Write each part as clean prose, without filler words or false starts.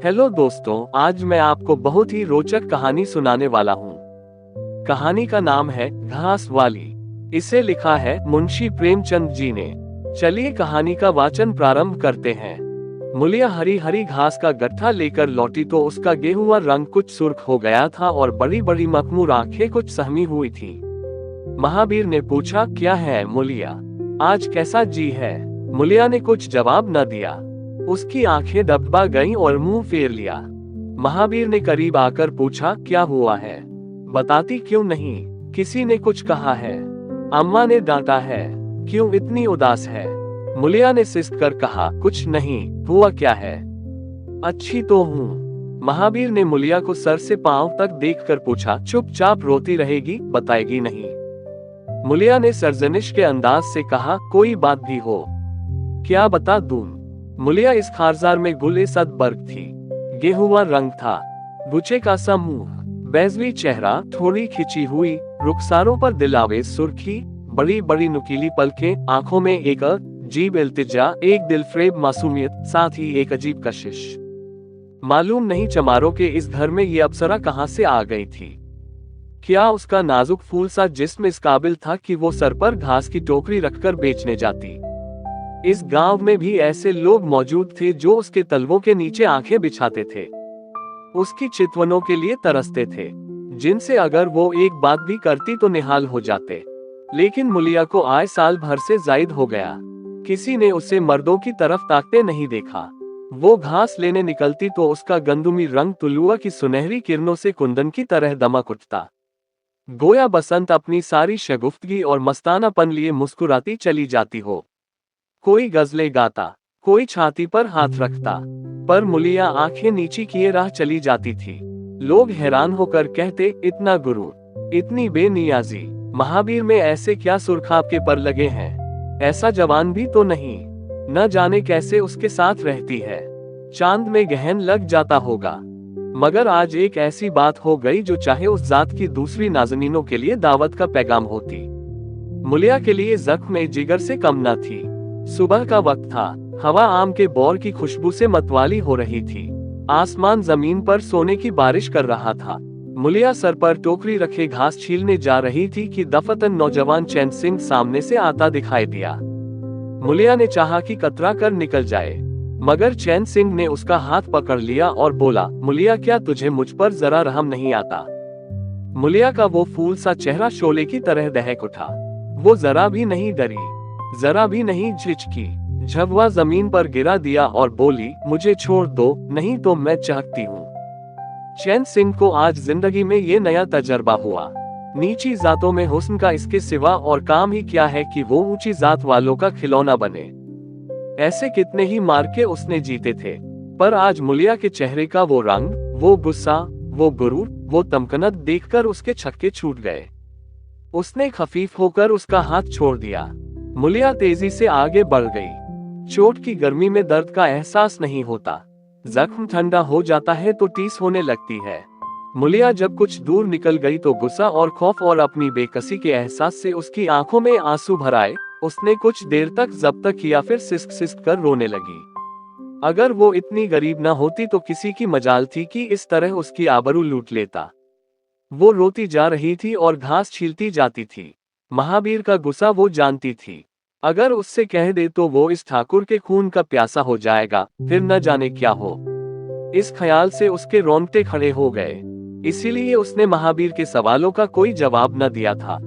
Hello दोस्तों, आज मैं आपको बहुत ही रोचक कहानी सुनाने वाला हूँ। कहानी का नाम है घास वाली। इसे लिखा है मुंशी प्रेमचंद जी ने। चलिए कहानी का वाचन प्रारंभ करते हैं। मुलिया हरी हरी घास का गट्ठा लेकर लौटी तो उसका गेहुआ रंग कुछ सुर्ख हो गया था और बड़ी बड़ी मखमूर आंखें कुछ सहमी हुई थी। महावीर ने पूछा, क्या है मुलिया, आज कैसा जी है? मुलिया ने कुछ जवाब न दिया। उसकी आंखें दबदबा गईं और मुंह फेर लिया। महावीर ने करीब आकर पूछा, क्या हुआ है? बताती क्यों नहीं? किसी ने कुछ कहा है? अम्मा ने डांटा है? क्यों इतनी उदास है? मुलिया ने सिसक कर कहा, कुछ नहीं। हुआ क्या है? अच्छी तो हूँ। महावीर ने मुलिया को सर से पांव तक देखकर पूछा, चुपचाप रोती रहेगी, बताएगी नहीं? मुलिया ने सरजनिश के अंदाज से कहा, कोई बात भी हो, क्या बता दूं? मुलिया इस खारजार में गुल सद बर्ग थी। गेहुआ रंग था, गुचे का सा मुंह, बैजवी चेहरा, थोड़ी खिंची हुई, रुखसारों पर दिलावेज सुर्खी, बड़ी बड़ी नुकीली पलकें, आंखों में एक अजीब इल्तिजा, एक दिलफ्रेब मासूमियत, साथ ही एक अजीब कशिश। मालूम नहीं चमारों के इस घर में ये अप्सरा कहां से आ गई थी। क्या उसका नाजुक फूल सा जिस्म इस काबिल था कि वो सर पर घास की टोकरी रखकर बेचने जाती? इस गांव में भी ऐसे लोग मौजूद थे जो उसके तलवों के नीचे आंखें बिछाते थे, उसकी चितवनों के लिए तरसते थे, जिनसे अगर वो एक बात भी करती तो निहाल हो जाते। लेकिन मुलिया को आए साल भर से जायद हो गया, किसी ने उसे मर्दों की तरफ ताकते नहीं देखा। वो घास लेने निकलती तो उसका गंदुमी रंग तुलुआ की सुनहरी किरणों से कुंदन की तरह दमक उठता। गोया बसंत अपनी सारी शगुफ्तगी और मस्तानापन लिए मुस्कुराती चली जाती हो। कोई गजलें गाता, कोई छाती पर हाथ रखता, पर मुलिया आंखें नीची किए राह चली जाती थी। लोग हैरान होकर कहते, इतना गुरूर, इतनी बेनियाजी, महावीर में ऐसे क्या सुरखाब के पर लगे हैं? ऐसा जवान भी तो नहीं, न जाने कैसे उसके साथ रहती है। चांद में गहन लग जाता होगा। मगर आज एक ऐसी बात हो गई जो चाहे उस जात की दूसरी नाज़नीनों के लिए दावत का पैगाम होती, मुलिया के लिए जख्म जिगर से कम न थी। सुबह का वक्त था, हवा आम के बौर की खुशबू से मतवाली हो रही थी। आसमान जमीन पर सोने की बारिश कर रहा था। मुलिया सर पर टोकरी रखे घास छीलने जा रही थी कि दफतन नौजवान चैन सिंह सामने से आता दिखाई दिया। मुलिया ने चाहा कि कतरा कर निकल जाए, मगर चैन सिंह ने उसका हाथ पकड़ लिया और बोला, मुलिया, क्या तुझे मुझ पर जरा रहम नहीं आता? मुलिया का वो फूल सा चेहरा शोले की तरह दहक उठा। वो जरा भी नहीं डरी, जरा भी नहीं झिझकी, झबवा जमीन पर गिरा दिया और बोली, मुझे छोड़ दो, नहीं तो मैं चाहती हूँ। चैन सिंह को आज जिंदगी में ये नया तजर्बा हुआ। नीची जातों में हुस्न का इसके सिवा और काम ही क्या है कि वो ऊंची जात वालों का खिलौना बने। ऐसे कितने ही मार्के उसने जीते थे, पर आज मुलिया के चेहरे का वो रंग, वो गुस्सा, वो गुरूर, वो तमकनत देखकर उसके छक्के छूट गए। उसने खफीफ होकर उसका हाथ छोड़ दिया। मुलिया तेजी से आगे बढ़ गई। चोट की गर्मी में दर्द का एहसास नहीं होता, जख्म ठंडा हो जाता है तो टीस होने लगती है। मुलिया जब कुछ दूर निकल गई तो गुस्सा और खौफ और अपनी बेकसी के एहसास से उसकी आंखों में आंसू भर आए। उसने कुछ देर तक जब्त किया, फिर सिसक सिसक कर रोने लगी। अगर वो इतनी गरीब न होती तो किसी की मजाल थी कि इस तरह उसकी आबरू लूट लेता। वो रोती जा रही थी और घास छीलती जाती थी। महावीर का गुस्सा वो जानती थी, अगर उससे कह दे तो वो इस ठाकुर के खून का प्यासा हो जाएगा, फिर न जाने क्या हो। इस ख्याल से उसके रोंगटे खड़े हो गए। इसीलिए उसने महावीर के सवालों का कोई जवाब न दिया था।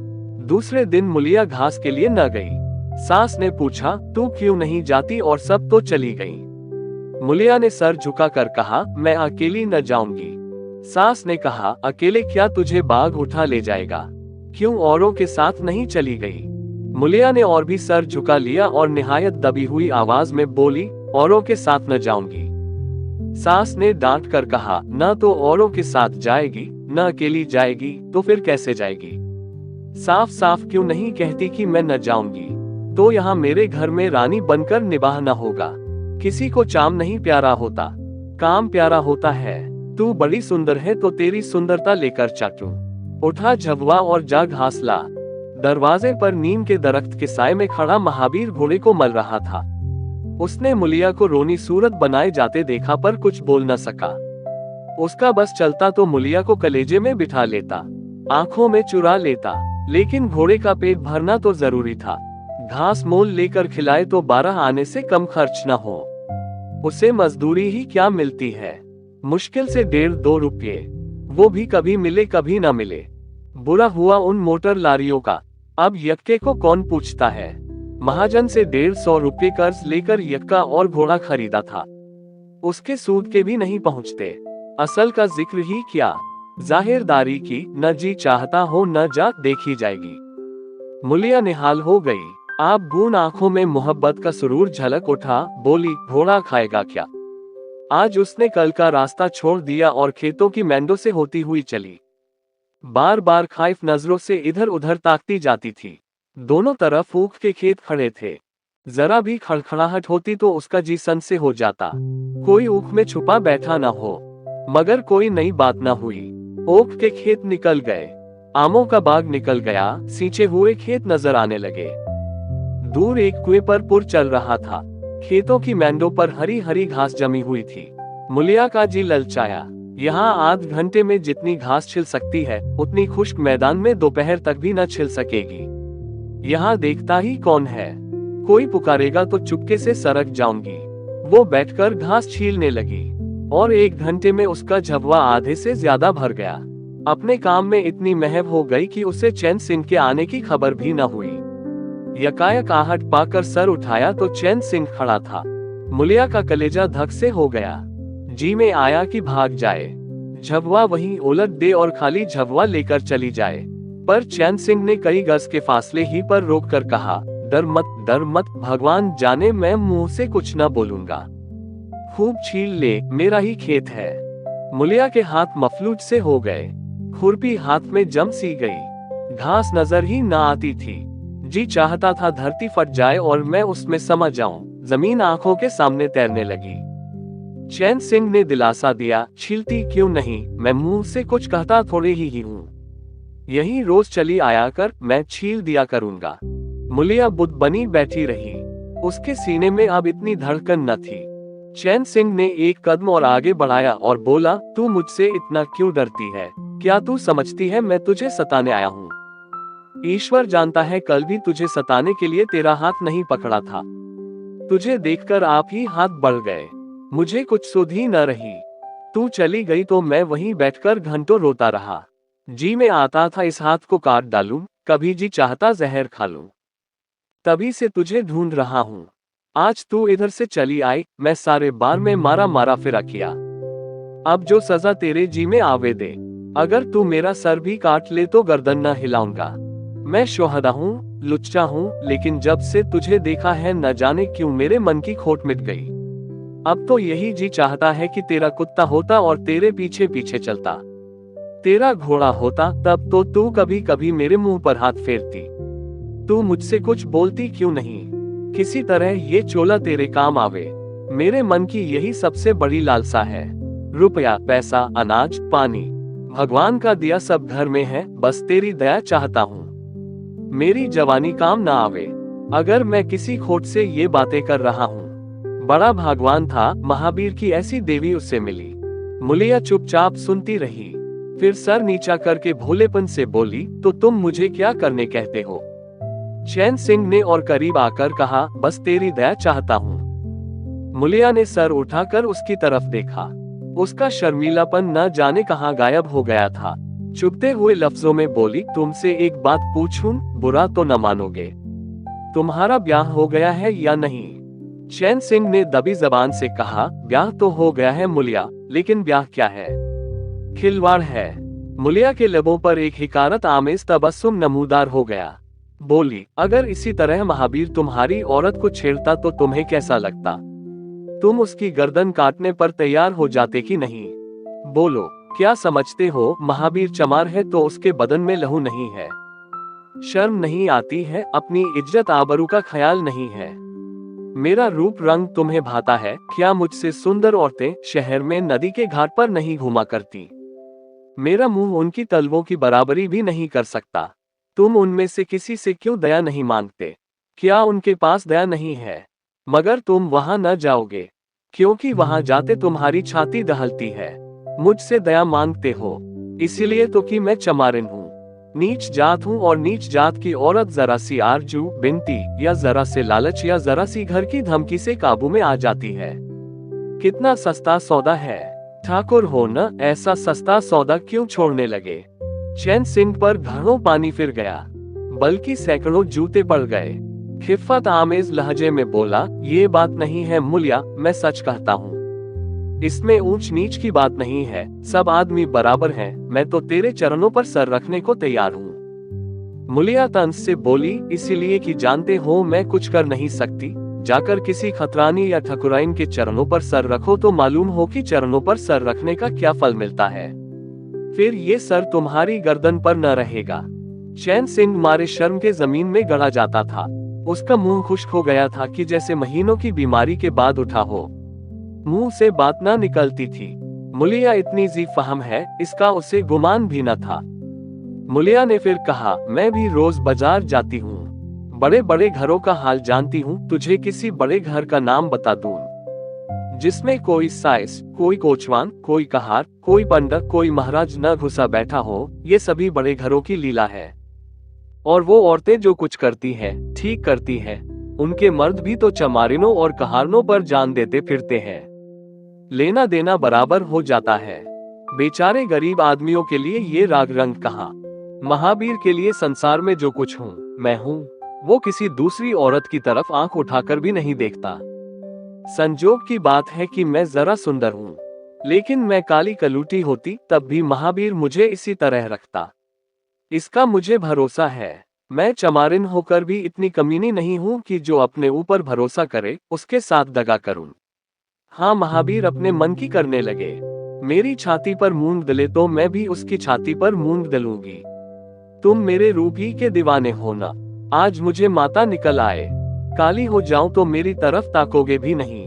दूसरे दिन मुलिया घास के लिए न गई। सास ने पूछा, तू क्यों नहीं जाती? और सब तो चली गई। मुलिया ने सर झुकाकर कहा, मैं अकेली न जाऊंगी। सास ने कहा, अकेले क्या, तुझे बाघ उठा ले जाएगा? क्यों औरों के साथ नहीं चली गई? मुलिया ने और भी सर झुका लिया और निहायत दबी हुई आवाज में बोली, औरों के साथ न जाऊंगी। सास ने डांट कर कहा, न तो औरों के साथ जाएगी, न अकेली जाएगी, तो फिर कैसे जाएगी? साफ साफ क्यों नहीं कहती कि मैं न जाऊंगी? तो यहाँ मेरे घर में रानी बनकर निभाना होगा। किसी को चाम नहीं प्यारा होता, काम प्यारा होता है। तू बड़ी सुंदर है तो तेरी सुंदरता लेकर चाटूं। उठा झबवा और जा घास ला। दरवाजे पर नीम के दरख्त के साए में खड़ा महावीर घोड़े को मल रहा था। उसने मुलिया को रोनी सूरत बनाए जाते देखा पर कुछ बोल न सका। उसका बस चलता तो मुलिया को कलेजे में बिठा लेता, आंखों में चुरा लेता, लेकिन घोड़े का पेट भरना तो जरूरी था। घास मोल लेकर खिलाए तो 12 आने से कम खर्च न हो। उसे मजदूरी ही क्या मिलती है, मुश्किल से 1.5-2 रुपये, वो भी कभी मिले कभी न मिले। बुरा हुआ उन मोटर लारियों का, अब यक्के को कौन पूछता है। महाजन से 150 रुपये कर्ज लेकर यक्का और घोड़ा खरीदा था, उसके सूद के भी नहीं पहुंचते। असल का जिक्र ही क्या, जाहिरदारी की न जी चाहता हो न जा देखी जाएगी। मुलिया निहाल हो गई। आप गून आंखों में मोहब्बत का सुरूर झलक उठा, बोली घोड़ा खाएगा क्या। आज उसने कल का रास्ता छोड़ दिया और खेतों की मैंडो से होती हुई चली। बार बार खाइफ नजरों से इधर उधर ताकती जाती थी। दोनों तरफ ऊख के खेत खड़े थे। जरा भी खड़खड़ाहट होती तो उसका जी सन से हो जाता। कोई ऊख में छुपा बैठा ना हो, मगर कोई नई बात ना हुई। ओक के खेत निकल गए, आमों का बाग निकल गया, सींचे हुए खेत नजर आने लगे। दूर एक कुएं पर पुर चल रहा था। खेतों की मैंडों पर हरी हरी घास जमी हुई थी। मुलिया का जी ललचाया। यहाँ आध घंटे में जितनी घास छिल सकती है उतनी खुश्क मैदान में दोपहर तक भी न छिल सकेगी। यहाँ देखता ही कौन है, कोई पुकारेगा तो चुपके से सरक जाऊंगी। वो बैठकर घास छीलने लगी और 1 घंटे में उसका झबवा आधे से ज्यादा भर गया। अपने काम में इतनी महव हो गई कि उसे चैन सिंह के आने की खबर भी न हुई। यकायक आहट पाकर सर उठाया तो चैन सिंह खड़ा था। मुलिया का कलेजा धक से हो गया। जी में आया कि भाग जाए, झबवा वहीं उलट दे और खाली झबवा लेकर चली जाए, पर चैन सिंह ने कई गज के फासले ही पर रोककर कहा, डर मत, भगवान जाने मैं मुंह से कुछ न बोलूंगा। खूब छील ले, मेरा ही खेत है। मुलिया के हाथ मफलूज से हो गए, खुरपी हाथ में जम सी गई, घास नजर ही न आती थी। जी चाहता था धरती फट जाए और मैं उसमें समा जाऊं। जमीन आंखों के सामने तैरने लगी। चैन सिंह ने दिलासा दिया, छीलती क्यों नहीं, मैं मुंह से कुछ कहता थोड़े ही हूँ। यही रोज चली आया कर, मैं छील दिया करूंगा। मुलिया बुद्ध बनी बैठी रही। उसके सीने में अब इतनी धड़कन न थी। चैन सिंह ने एक कदम और आगे बढ़ाया और बोला, तू मुझसे इतना क्यों डरती है? क्या तू समझती है मैं तुझे सताने आया हूँ? ईश्वर जानता है कल भी तुझे सताने के लिए तेरा हाथ नहीं पकड़ा था। तुझे देखकर आप ही हाथ बढ़ गए, मुझे कुछ सुध ही न रही। तू चली गई तो मैं वहीं बैठकर घंटों रोता रहा। जी में आता था इस हाथ को काट डालूं, कभी जी चाहता जहर खा लूं। तभी से तुझे ढूंढ रहा हूँ। आज तू इधर से चली आई, मैं सारे बार में मारा मारा फिरा किया। अब जो सजा तेरे जी में आवे दे। अगर तू मेरा सर भी काट ले तो गर्दन न हिलाऊंगा। मैं शोहदा हूँ, लुच्चा हूँ, लेकिन जब से तुझे देखा है न जाने क्यों मेरे मन की खोट मिट गई। अब तो यही जी चाहता है कि तेरा कुत्ता होता और तेरे पीछे पीछे चलता। तेरा घोड़ा होता, तब तो तू कभी कभी मेरे मुंह पर हाथ फेरती। तू मुझसे कुछ बोलती क्यों नहीं? किसी तरह ये चोला तेरे काम आवे। मेरे मन की यही सबसे बड़ी लालसा है। रुपया, पैसा, अनाज, पानी, भगवान का दिया सब घर में है, बस तेरी दया चाहता हूँ। मेरी जवानी काम ना आवे। अगर मैं किसी खोट से ये बातें कर रहा हूँ। बड़ा भगवान था, महावीर की ऐसी देवी उससे मिली। मुलिया चुपचाप सुनती रही, फिर सर नीचा करके भोलेपन से बोली, तो तुम मुझे क्या करने कहते हो? चैन सिंह ने और करीब आकर कहा, बस तेरी दया चाहता हूँ। मुलिया ने सर उठाकर उसकी तरफ देखा। उसका शर्मीलापन न जाने कहाँ गायब हो गया था। चुभते हुए लफ्जों में बोली, तुमसे एक बात पूछूं, बुरा तो न मानोगे? तुम्हारा ब्याह हो गया है या नहीं? चैन सिंह ने दबी जबान से कहा, ब्याह तो हो गया है मुलिया, लेकिन ब्याह क्या है? खिलवाड़ है। मुलिया के लबों पर एक हिकारत आमेज तबस्सुम नमूदार हो गया। बोली, अगर इसी तरह महावीर तुम्हारी औरत को छेड़ता तो तुम्हें कैसा लगता? तुम उसकी गर्दन काटने पर तैयार हो जाते कि नहीं? बोलो, क्या समझते हो महावीर चमार है तो उसके बदन में लहू नहीं है? शर्म नहीं आती है? अपनी इज्जत आबरू का ख्याल नहीं है? मेरा रूप रंग तुम्हें भाता है? क्या मुझसे सुंदर औरतें शहर में नदी के घाट पर नहीं घूमा करती? मेरा मुंह उनकी तलवों की बराबरी भी नहीं कर सकता। तुम उनमें से किसी से क्यों दया नहीं मांगते? क्या उनके पास दया नहीं है? मगर तुम वहां न जाओगे, क्योंकि वहां जाते तुम्हारी छाती दहलती है। मुझसे दया मांगते हो, इसीलिए तो कि मैं चमारिन हूँ, नीच जात हूँ, और नीच जात की औरत जरा सी आरजू बिनती या जरा से लालच या जरा सी घर की धमकी से काबू में आ जाती है। कितना सस्ता सौदा है। ठाकुर हो न, ऐसा सस्ता सौदा क्यों छोड़ने लगे। चैन सिंह पर घड़ों पानी फिर गया, बल्कि सैकड़ों जूते पड़ गए। खिफ्फत आमेज लहजे में बोला, ये बात नहीं है मुलिया, मैं सच कहता हूँ। इसमें ऊंच नीच की बात नहीं है, सब आदमी बराबर हैं। मैं तो तेरे चरणों पर सर रखने को तैयार हूँ। मुलिया तंज से बोली, इसीलिए कि जानते हो मैं कुछ कर नहीं सकती। जाकर किसी खतरानी या ठकुराइन के चरणों पर सर रखो तो मालूम हो कि चरणों पर सर रखने का क्या फल मिलता है। फिर ये सर तुम्हारी गर्दन पर न रहेगा। चैन सिंह मारे शर्म के जमीन में गड़ा जाता था। उसका मुंह खुश्क हो गया था कि जैसे महीनों की बीमारी के बाद उठा हो। मुंह से बात ना निकलती थी। मुलिया इतनी जी फहम है, इसका उसे गुमान भी न था। मुलिया ने फिर कहा, मैं भी रोज बाजार जाती हूँ, बड़े बड़े घरों का हाल जानती हूँ। तुझे किसी बड़े घर का नाम बता दूं, जिसमें कोई साइस, कोई कोचवान, कोई कहार, कोई पंडित, कोई महाराज न घुसा बैठा हो। ये सभी बड़े घरों की लीला है। और वो औरतें जो कुछ करती हैं, ठीक करती हैं। उनके मर्द भी तो चमारिनों और कहारनों पर जान देते फिरते हैं। लेना देना बराबर हो जाता है। बेचारे गरीब आदमियों के लिए ये राग रंग कहाँ। महावीर के लिए संसार में जो कुछ हूँ, मैं हूँ। वो किसी दूसरी औरत की तरफ आंख उठाकर भी नहीं देखता। संजोग की बात है कि मैं जरा सुंदर हूँ, लेकिन मैं काली कलूटी होती तब भी महावीर मुझे इसी तरह रखता। इसका मुझे भरोसा है। मैं चमारिन होकर भी इतनी कमीनी नहीं हूँ कि जो अपने ऊपर भरोसा करे उसके साथ दगा करूँ। हाँ, महावीर अपने मन की करने लगे। मेरी छाती पर मूंग दले तो मैं भी उसकी छाती पर मूंग दलूंगी। तुम मेरे रूप ही के दीवाने हो ना। आज मुझे माता निकल आए, काली हो जाऊं तो मेरी तरफ ताकोगे भी नहीं।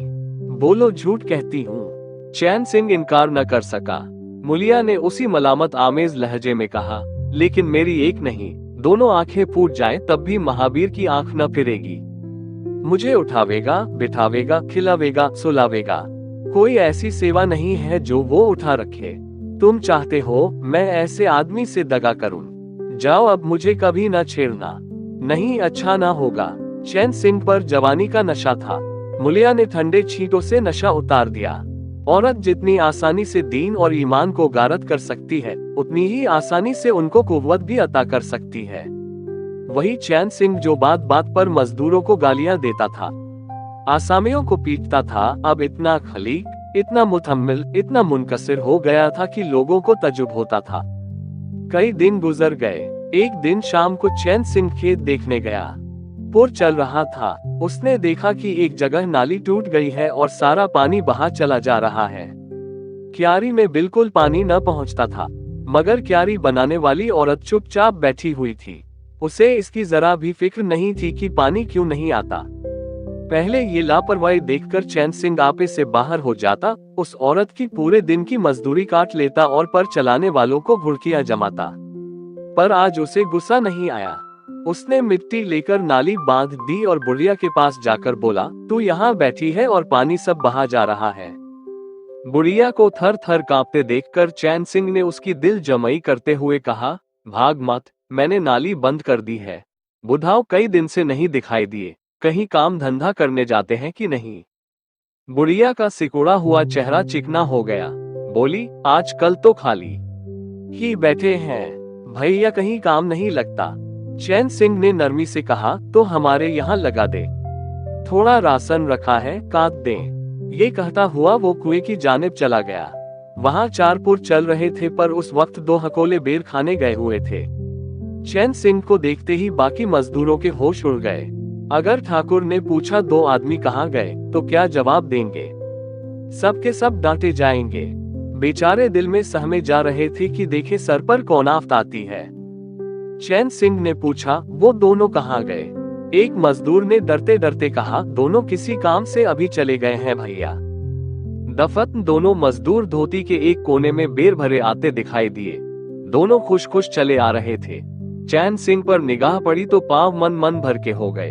बोलो झूठ कहती हूँ। चैन सिंह इनकार न कर सका। मुलिया ने उसी मलामत आमेज लहजे में कहा, लेकिन मेरी एक नहीं, दोनों आंखें फूट जाएं तब भी महावीर की आंख न फिरेगी। मुझे उठावेगा, बिठावेगा, खिलावेगा, सुलावेगा। कोई ऐसी सेवा नहीं है जो वो उठा रखे। तुम चाहते हो मैं ऐसे आदमी से दगा करूं? जाओ, अब मुझे कभी न छेड़ना, नहीं अच्छा ना होगा। चैन सिंह पर जवानी का नशा था। मुलिया ने ठंडे छींटों से नशा उतार दिया। औरत जितनी आसानी से दीन और ईमान को गारत कर सकती है, उतनी ही आसानी से उनको कुव्वत भी अता कर सकती है। वही चैन सिंह जो बात बात पर मजदूरों को गालियां देता था, आसामियों को पीटता था, अब इतना खलीक, इतना मुतहम्मिल, इतना मुनकसिर हो गया था कि लोगों को तजुब होता था। कई दिन गुजर गए। एक दिन शाम को चैन सिंह खेत देखने गया। पुर चल रहा था। उसने देखा कि एक जगह नाली टूट गई है और सारा पानी बहा चला जा रहा है। क्यारी में बिल्कुल पानी न पहुंचता था, मगर क्यारी बनाने वाली औरत चुपचाप बैठी हुई थी। उसे इसकी जरा भी फिक्र नहीं थी कि पानी क्यों नहीं आता। पहले ये लापरवाही देखकर चैन सिंह आपे से बाहर हो जाता, उस औरत की पूरे दिन की मजदूरी काट लेता और पर चलाने वालों को घुड़कियां जमाता। पर आज उसे गुस्सा नहीं आया। उसने मिट्टी लेकर नाली बांध दी और बुढ़िया के पास जाकर बोला, तू यहाँ बैठी है और पानी सब बहा जा रहा है। बुढ़िया को थर थर कांपते देखकर चैन सिंह ने उसकी दिल जमई करते हुए कहा, भाग मत, मैंने नाली बंद कर दी है। बुढ़ाओ कई दिन से नहीं दिखाई दिए, कहीं काम धंधा करने जाते हैं कि नहीं। बुढ़िया का सिकुड़ा हुआ चेहरा चिकना हो गया। बोली, आज कल तो खाली ही बैठे हैं, भैया कहीं काम नहीं लगता। चैन सिंह ने नरमी से कहा, तो हमारे यहाँ लगा दे, थोड़ा राशन रखा है, काट दे। ये कहता हुआ वो कुएं की जानिब चला गया। वहाँ 4 पुर चल रहे थे, पर उस वक्त 2 हकोले बेर खाने गए हुए थे। चैन सिंह को देखते ही बाकी मजदूरों के होश उड़ गए। अगर ठाकुर ने पूछा 2 आदमी कहाँ गए, तो क्या जवाब देंगे? सबके सब डांटे जाएंगे। बेचारे दिल में सहमे जा रहे थे कि देखे सर पर कौन आफत आती है। चैन सिंह ने पूछा, वो दोनों कहाँ गए? एक मजदूर ने डरते डरते कहा, दोनों किसी काम से अभी चले गए हैं भैया। दफन दोनों मजदूर धोती के एक कोने में बेर भरे आते दिखाई दिए। दोनों खुश खुश चले आ रहे थे। चैन सिंह पर निगाह पड़ी तो पांव मन मन भर के हो गए।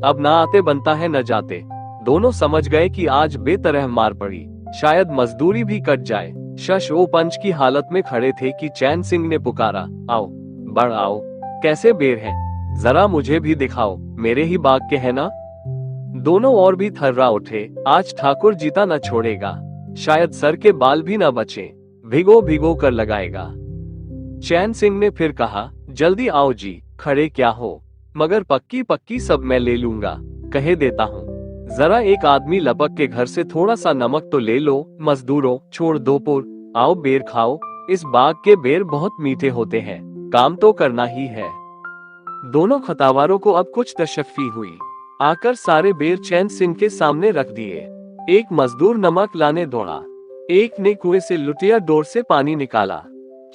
अब ना आते बनता है न जाते। दोनों समझ गए कि आज बेतरह मार पड़ी, शायद मजदूरी भी कट जाए। शश ओ पंच की हालत में खड़े थे कि चैन सिंह ने पुकारा, आओ बढ़ आओ, कैसे बेर हैं, जरा मुझे भी दिखाओ, मेरे ही बाग के हैं ना। दोनों और भी थर्रा उठे, आज ठाकुर जीता न छोड़ेगा, शायद सर के बाल भी न बचे, भिगो भिगो कर लगाएगा। चैन सिंह ने फिर कहा, जल्दी आओ जी, खड़े क्या हो, मगर पक्की पक्की सब मैं ले लूंगा, कहे देता हूँ। जरा एक आदमी लपक के घर से थोड़ा सा नमक तो ले लो, मजदूरों छोड़ दो पुर, आओ बेर खाओ, इस बाग के बेर बहुत मीठे होते हैं, काम तो करना ही है। दोनों खतावारों को अब कुछ तशफ़ी हुई, आकर सारे बेर चैन सिंह के सामने रख दिए। एक मजदूर नमक लाने दौड़ा, एक ने कुएं से लुटिया डोर से पानी निकाला।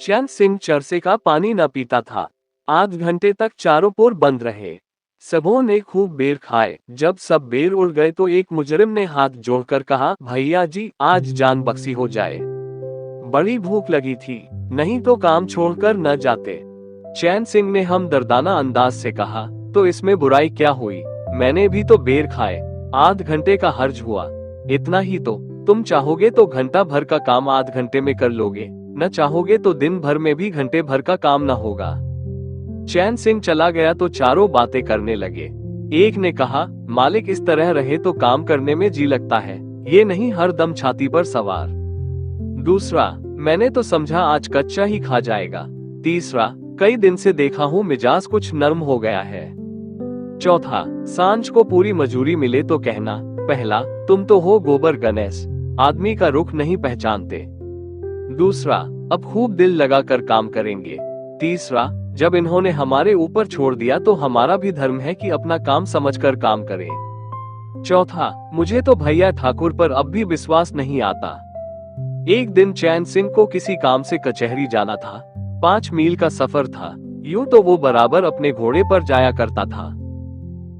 चैन सिंह चरसे का पानी न पीता था। आध घंटे तक चारों पोर बंद रहे। सबों ने खूब बेर खाए। जब सब बेर उड़ गए तो एक मुजरिम ने हाथ जोड़कर कहा, भैया जी आज जान बख्शी हो जाए, बड़ी भूख लगी थी, नहीं तो काम छोड़कर न जाते। चैन सिंह ने हमदर्दाना अंदाज से कहा, तो इसमें बुराई क्या हुई, मैंने भी तो बेर खाए, आध घंटे का हर्ज हुआ, इतना ही तो, तुम चाहोगे तो घंटा भर का काम आध घंटे में कर लोगे, न चाहोगे तो दिन भर में भी घंटे भर का काम न होगा। चैन सिंह चला गया तो चारों बातें करने लगे। एक ने कहा, मालिक इस तरह रहे तो काम करने में जी लगता है, ये नहीं हर दम छाती पर सवार। दूसरा, मैंने तो समझा आज कच्चा ही खा जाएगा। तीसरा, कई दिन से देखा हूँ मिजाज कुछ नर्म हो गया है। चौथा, सांझ को पूरी मजूरी मिले तो कहना। पहला, तुम तो हो गोबर गणेश, आदमी का रुख नहीं पहचानते। दूसरा, अब खूब दिल लगाकर काम करेंगे। तीसरा, जब इन्होंने हमारे ऊपर छोड़ दिया तो हमारा भी धर्म है कि अपना काम समझकर काम करें। चौथा, मुझे तो भैया ठाकुर पर अब भी विश्वास नहीं आता। एक दिन चैन सिंह को किसी काम से कचहरी जाना था। 5 मील का सफर था। यूं तो वो बराबर अपने घोड़े पर जाया करता था,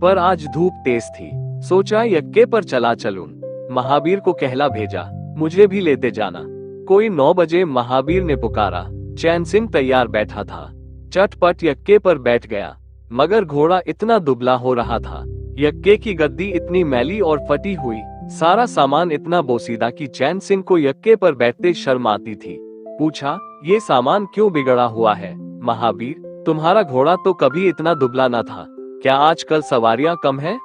पर आज धूप तेज थी। सोचा यक्के पर चला चलूं। महावीर को कहला भेजा, मुझे भी लेते जाना। कोई 9 बजे महावीर ने पुकारा। चैन सिंह तैयार बैठा था, चटपट यक्के पर बैठ गया, मगर घोड़ा इतना दुबला हो रहा था, यक्के की गद्दी इतनी मैली और फटी हुई, सारा सामान इतना बोसीदा कि चैन सिंह को यक्के पर बैठते शर्म आती थी। पूछा, ये सामान क्यों बिगड़ा हुआ है? महावीर, तुम्हारा घोड़ा तो कभी इतना दुबला न था, क्या आजकल सवारियां कम है?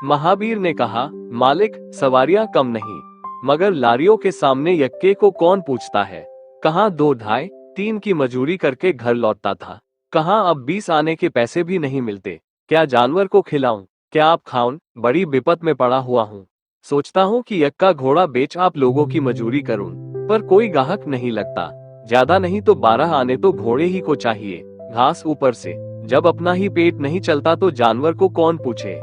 महावीर ने कहा, मालिक सवारियां कम नहीं, मगर लारियों के सामने यक्के को कौन पूछता है। कहाँ 2 ढाई 3 की मजूरी करके घर लौटता था, कहाँ अब 20 आने के पैसे भी नहीं मिलते। क्या जानवर को खिलाऊं, क्या आप खाऊं, बड़ी विपत में पड़ा हुआ हूँ। सोचता हूँ कि यक्का घोड़ा बेच आप लोगों की मजूरी करूं, पर कोई ग्राहक नहीं लगता। ज्यादा नहीं तो 12 आने तो घोड़े ही को चाहिए, घास ऊपर से। जब अपना ही पेट नहीं चलता तो जानवर को कौन पूछे।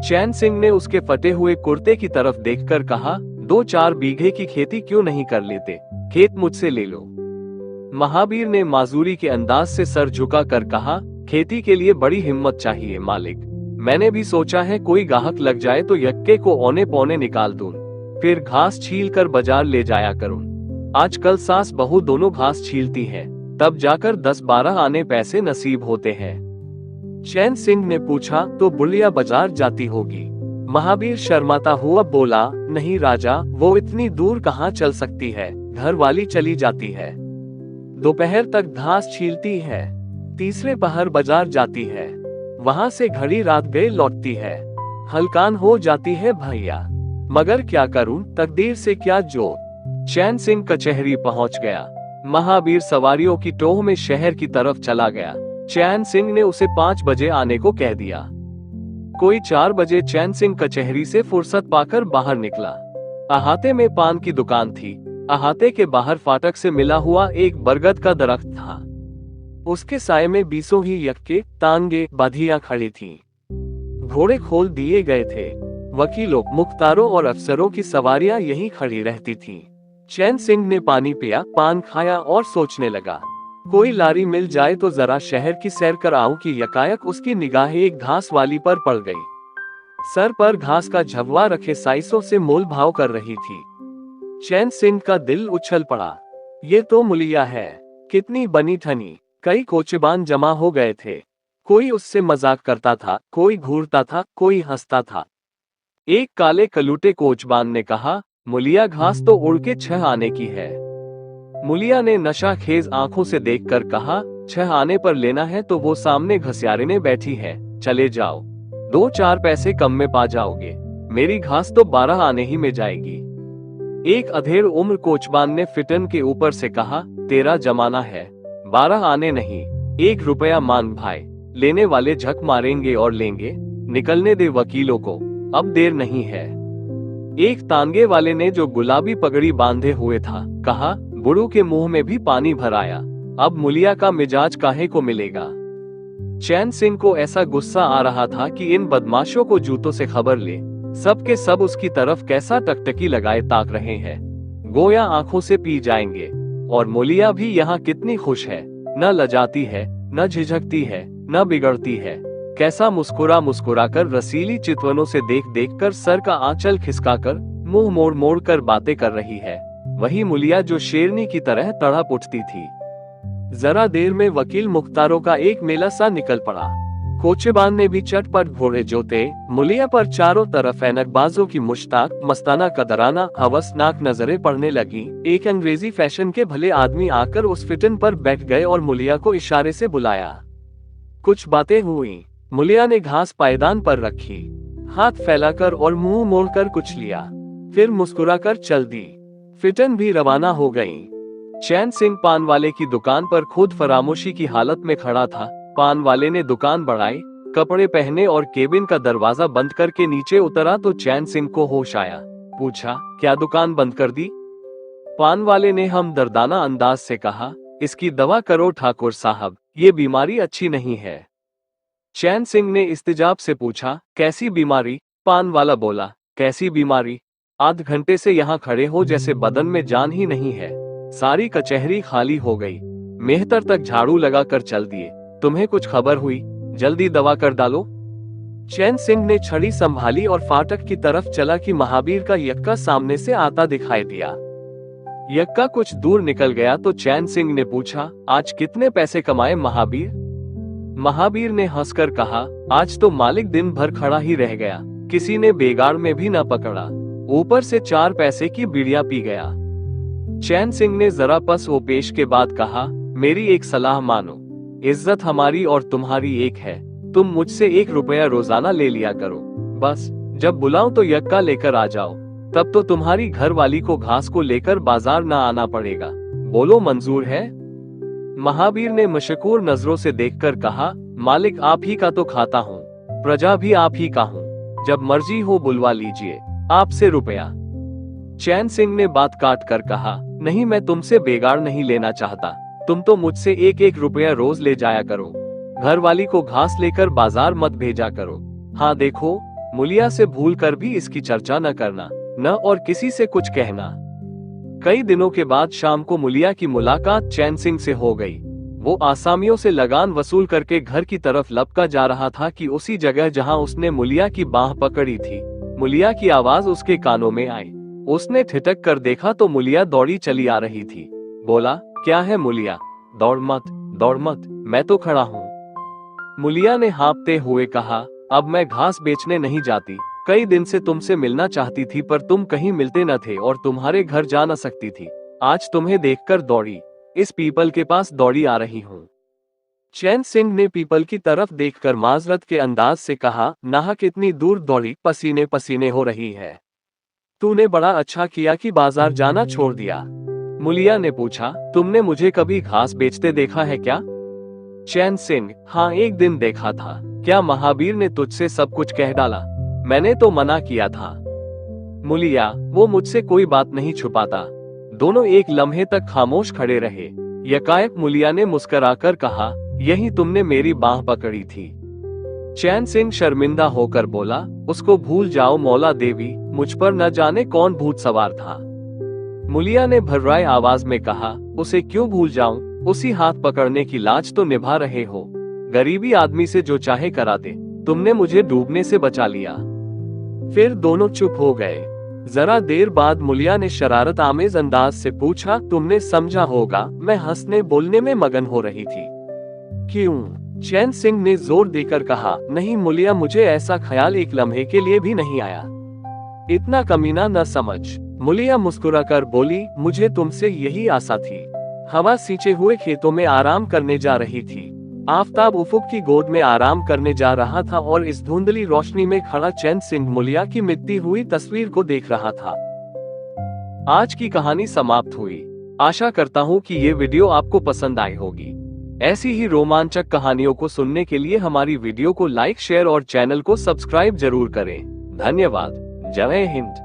चैन सिंह ने उसके फटे हुए कुर्ते की तरफ देखकर कहा, 2-4 बीघे की खेती क्यों नहीं कर लेते, खेत मुझसे ले लो। महावीर ने माजूरी के अंदाज से सर झुका कर कहा, खेती के लिए बड़ी हिम्मत चाहिए मालिक। मैंने भी सोचा है कोई गाहक लग जाए तो यक्के को औने पौने निकाल दूं, फिर घास छील कर बाजार ले जाया करूं। आजकल सास बहू दोनों घास छीलती हैं, तब जाकर 10-12 आने पैसे नसीब होते हैं। चैन सिंह ने पूछा, तो बुलिया बाजार जाती होगी? महावीर शर्माता हुआ बोला, नहीं राजा, वो इतनी दूर कहाँ चल सकती है, घर वाली चली जाती है। दोपहर तक घास छीलती है, तीसरे पहर बाजार जाती है, वहां से घड़ी रात गए लौटती है, हलकान हो जाती है भैया, मगर क्या करूं, तकदीर से क्या जोर। चैन सिंह कचहरी पहुंच गया। महावीर सवारियों की टोह में शहर की तरफ चला गया। चैन सिंह ने उसे 5 बजे आने को कह दिया। कोई 4 बजे चैन सिंह कचहरी से फुर्सत पाकर बाहर निकला। अहाते में पान की दुकान थी। अहाते के बाहर फाटक से मिला हुआ एक बरगद का दरख्त था। उसके साये में 20 ही यक्के, तांगे, बाधियां खड़ी थीं। घोड़े खोल दिए गए थे। वकीलों, मुख्तारों और अफसरों की सवारियां यहीं खड़ी रहती थीं। चैन सिंह ने पानी पिया, पान खाया और सोचने लगा, कोई लारी मिल जाए तो जरा शहर की सैर कर आऊं कि यकायक उसकी निगाहें एक घास वाली पर पड़ गई। सर पर घास का झव्वा रखे साइसों से मोल भाव कर रही थी। चैन सिंह का दिल उछल पड़ा। ये तो मुलिया है, कितनी बनी ठनी। कई कोचबान जमा हो गए थे। कोई उससे मजाक करता था, कोई घूरता था, कोई हंसता था। एक काले कलूटे कोचबान ने कहा, मुलिया घास तो उड़ के 6 आने की है। मुलिया ने नशा खेज आंखों से देखकर कहा, 6 आने पर लेना है तो वो सामने घसियारे बैठी है, चले जाओ, 2-4 पैसे कम में पा जाओगे, मेरी घास तो 12 आने ही में जाएगी। एक अधेड़ उम्र कोचबान ने फिटन के ऊपर से कहा, तेरा जमाना है, 12 आने नहीं, 1 रुपया मान भाई, लेने वाले झक मारेंगे और लेंगे, निकलने दे वकीलों को, अब देर नहीं है। एक तांगे वाले ने जो गुलाबी पगड़ी बांधे हुए था, कहा, बुढ़ू के मुंह में भी पानी भर आया, अब मुलिया का मिजाज काहे को मिलेगा। चैन सिंह को ऐसा गुस्सा आ रहा था कि इन बदमाशों को जूतों से खबर ले, सब के सब उसकी तरफ कैसा टकटकी लगाए ताक रहे हैं, गोया आंखों से पी जाएंगे। और मुलिया भी यहाँ कितनी खुश है, न लजाती है, न झिझकती है, न बिगड़ती है, कैसा मुस्कुरा मुस्कुरा कर रसीली चितवनों से देख देख कर सर का आंचल खिसका कर मुंह मोड़ मोड़ कर बातें कर रही है, वही मुलिया जो शेरनी की तरह तड़प उठती थी। जरा देर में वकील मुख्तारों का एक मेला सा निकल पड़ा। कोचेबान ने भी चटपट घोड़े जोते, मुलिया पर चारों तरफ ऐनकबाजों की मुश्ताक मस्ताना कदराना हवसनाक नजरें पड़ने लगी। एक अंग्रेजी फैशन के भले आदमी आकर उस फिटन पर बैठ गए और मुलिया को इशारे से बुलाया। कुछ बातें हुई। मुलिया ने घास पायदान पर रखी, हाथ फैलाकर और मुंह मोड़कर कुछ लिया, फिर मुस्कुराकर चल दी। फिटन भी रवाना हो गई। चैन सिंह पान वाले की दुकान पर खुद फरामोशी की हालत में खड़ा था। पान वाले ने दुकान बढ़ाई, कपड़े पहने और केबिन का दरवाजा बंद करके नीचे उतरा तो चैन सिंह को होश आया। पूछा, क्या दुकान बंद कर दी? पान वाले ने हमदर्दाना अंदाज से कहा, इसकी दवा करो ठाकुर साहब, ये बीमारी अच्छी नहीं है। चैन सिंह ने इस्तेजाब से पूछा, कैसी बीमारी? पान वाला बोला, कैसी बीमारी? आध घंटे से यहाँ खड़े हो जैसे बदन में जान ही नहीं है, सारी कचहरी खाली हो गई, मेहतर तक झाड़ू लगा कर चल दिए, तुम्हें कुछ खबर हुई? जल्दी दवा कर डालो। चैन सिंह ने छड़ी संभाली और फाटक की तरफ चला कि महावीर का यक्का सामने से आता दिखाई दिया। यक्का कुछ दूर निकल गया तो चैन सिंह ने पूछा, आज कितने पैसे कमाए महावीर? महावीर ने हंसकर कहा, आज तो मालिक दिन भर खड़ा ही रह गया, किसी ने बेगार में भी न पकड़ा, ऊपर से 4 पैसे की बीड़ियां पी गया। चैन सिंह ने जरा पस ओ पेश के बाद कहा, मेरी एक सलाह मानो, इज्जत हमारी और तुम्हारी एक है, तुम मुझसे 1 रुपया रोजाना ले लिया करो, बस जब बुलाऊं तो यक्का लेकर आ जाओ, तब तो तुम्हारी घर वाली को घास को लेकर बाजार न आना पड़ेगा, बोलो मंजूर है? महावीर ने मशकूर नजरों से देखकर कहा, मालिक आप ही का तो खाता हूँ, प्रजा भी आप ही का हूँ, जब मर्जी हो बुलवा लीजिए, आपसे रुपया। चैन सिंह ने बात काट कर कहा, नहीं मैं तुमसे बेगार नहीं लेना चाहता, तुम तो मुझसे 1-1 रुपया रोज ले जाया करो, घर वाली को घास लेकर बाजार मत भेजा करो। हाँ देखो, मुलिया से भूल कर भी इसकी चर्चा न करना, न और किसी से कुछ कहना। कई दिनों के बाद शाम को मुलिया की मुलाकात चैन सिंह से हो गई। वो आसामियों से लगान वसूल करके घर की तरफ लपका जा रहा था कि उसी जगह जहां उसने मुलिया की बाह पकड़ी थी, मुलिया की आवाज उसके कानों में आई। उसने ठिठक कर देखा तो मुलिया दौड़ी चली आ रही थी। बोला, क्या है मुलिया? दौड़ मत, मैं तो खड़ा हूँ। मुलिया ने हाँफते हुए कहा, अब मैं घास बेचने नहीं जाती, कई दिन से तुमसे मिलना चाहती थी पर तुम कहीं मिलते न थे और तुम्हारे घर जा न सकती थी, आज तुम्हें देखकर दौड़ी, इस पीपल के पास दौड़ी आ रही हूँ। चैन सिंह ने पीपल की तरफ देखकर माजरत के अंदाज से कहा, नाहक इतनी दूर दौड़ी, पसीने पसीने हो रही है। तूने बड़ा अच्छा किया कि बाजार जाना छोड़ दिया। मुलिया ने पूछा, तुमने मुझे कभी घास बेचते देखा है क्या? चैन सिंह, हाँ एक दिन देखा था। क्या महावीर ने तुझसे सब कुछ कह डाला? मैंने तो मना किया था। मुलिया, वो मुझसे कोई बात नहीं छुपाता। दोनों एक लम्हे तक खामोश खड़े रहे। यकायक मुलिया ने मुस्कुराकर कहा, यही तुमने मेरी बाह पकड़ी थी। चैन सिंह शर्मिंदा होकर बोला, उसको भूल जाओ मौला देवी, मुझ पर न जाने कौन भूत सवार था। मुलिया ने भर्राए आवाज में कहा, उसे क्यों भूल जाऊं, उसी हाथ पकड़ने की लाज तो निभा रहे हो। गरीबी आदमी से जो चाहे करा दे, तुमने मुझे डूबने से बचा लिया। फिर दोनों चुप हो गए। जरा देर बाद मुलिया ने शरारत आमेज अंदाज से पूछा, तुमने समझा होगा मैं हंसने बोलने में मगन हो रही थी। क्यों? चैन सिंह ने जोर देकर कहा, नहीं मुलिया, मुझे ऐसा ख्याल एक लम्हे के लिए भी नहीं आया। इतना कमीना न समझ। मुलिया मुस्कुराकर बोली, मुझे तुमसे यही आशा थी। हवा सींचे हुए खेतों में आराम करने जा रही थी। आफताब उफुक की गोद में आराम करने जा रहा था और इस धुंधली रोशनी में खड़ा चैन सिंह मुलिया की मिटती हुई तस्वीर को देख रहा था। आज की कहानी समाप्त हुई। आशा करता हूँ कि ये वीडियो आपको पसंद आई होगी। ऐसी ही रोमांचक कहानियों को सुनने के लिए हमारी वीडियो को लाइक, शेयर और चैनल को सब्सक्राइब जरूर करें। धन्यवाद। जय हिंद।